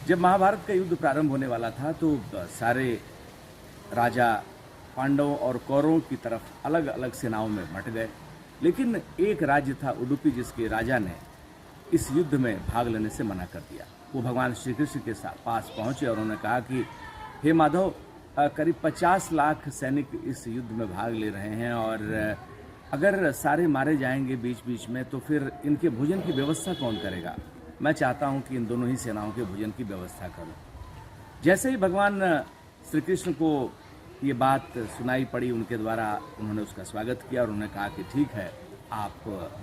जब महाभारत का युद्ध प्रारंभ होने वाला था तो सारे राजा पांडवों और कौरवों की तरफ अलग अलग सेनाओं में बंट गए, लेकिन एक राज्य था उडुपी जिसके राजा ने इस युद्ध में भाग लेने से मना कर दिया। वो भगवान श्री कृष्ण के पास पहुंचे और उन्होंने कहा कि हे माधव, करीब 50 लाख सैनिक इस युद्ध में भाग ले रहे हैं और अगर सारे मारे जाएंगे बीच बीच में तो फिर इनके भोजन की व्यवस्था कौन करेगा। मैं चाहता हूं कि इन दोनों ही सेनाओं के भोजन की व्यवस्था करूं। जैसे ही भगवान श्री कृष्ण को ये बात सुनाई पड़ी उनके द्वारा, उन्होंने उसका स्वागत किया और उन्होंने कहा कि ठीक है, आप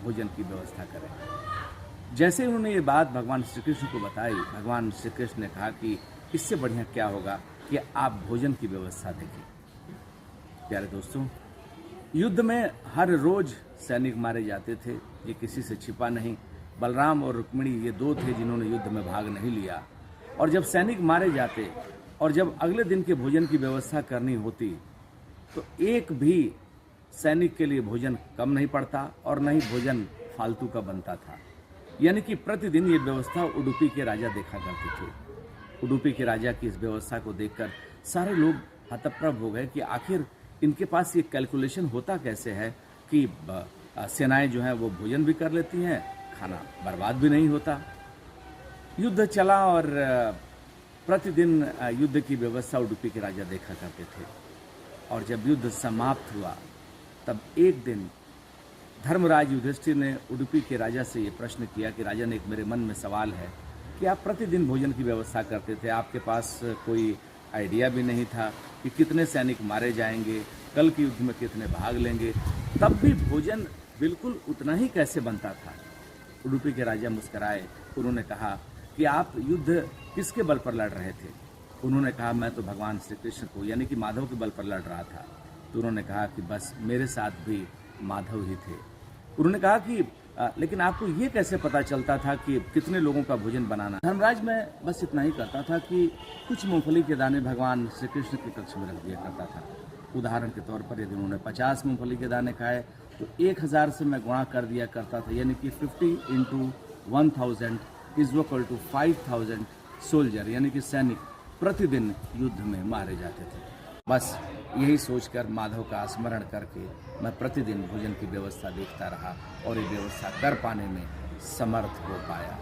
भोजन की व्यवस्था करें। जैसे ही उन्होंने ये बात भगवान श्री कृष्ण को बताई, भगवान श्री कृष्ण ने कहा कि इससे बढ़िया क्या होगा कि आप भोजन की व्यवस्था देखें। प्यारे दोस्तों, युद्ध में हर रोज सैनिक मारे जाते थे, ये किसी से छिपा नहीं। बलराम और रुक्मिणी ये दो थे जिन्होंने युद्ध में भाग नहीं लिया, और जब सैनिक मारे जाते और जब अगले दिन के भोजन की व्यवस्था करनी होती तो एक भी सैनिक के लिए भोजन कम नहीं पड़ता और न ही भोजन फालतू का बनता था। यानी कि प्रतिदिन ये व्यवस्था उडुपी के राजा देखा करते थे। उडुपी के राजा की इस व्यवस्था को देखकर सारे लोग हतप्रभ हो गए कि आखिर इनके पास ये कैलकुलेशन होता कैसे है कि सेनाएं जो हैं वो भोजन भी कर लेती हैं, खाना बर्बाद भी नहीं होता। युद्ध चला और प्रतिदिन युद्ध की व्यवस्था उडुपी के राजा देखा करते थे। और जब युद्ध समाप्त हुआ तब एक दिन धर्मराज युधिष्ठिर ने उडुपी के राजा से ये प्रश्न किया कि राजन, एक मेरे मन में सवाल है कि आप प्रतिदिन भोजन की व्यवस्था करते थे, आपके पास कोई आइडिया भी नहीं था कि कितने सैनिक मारे जाएंगे, कल के युद्ध में कितने भाग लेंगे, तब भी भोजन बिल्कुल उतना ही कैसे बनता था। उडुपी के राजा मुस्कुराए। उन्होंने कहा कि आप युद्ध किसके बल पर लड़ रहे थे। उन्होंने कहा मैं तो भगवान श्री कृष्ण को यानी कि माधव के बल पर लड़ रहा था। तो उन्होंने कहा कि बस मेरे साथ भी माधव ही थे। उन्होंने कहा कि लेकिन आपको ये कैसे पता चलता था कि कितने लोगों का भोजन बनाना। धर्मराज मैं बस इतना ही करता था कि कुछ मूंगफली के दाने भगवान श्री कृष्ण के कक्ष में रख दिया करता था। उदाहरण के तौर पर यदि उन्होंने 50 मूंगफली के दाने खाए तो 1000 से मैं गुणा कर दिया करता था, यानी कि 50 × 1000 इज इक्वल टू 5000 सोल्जर, यानी कि सैनिक प्रतिदिन युद्ध में मारे जाते थे। बस यही सोचकर माधव का स्मरण करके मैं प्रतिदिन भोजन की व्यवस्था देखता रहा और ये व्यवस्था कर पाने में समर्थ हो पाया।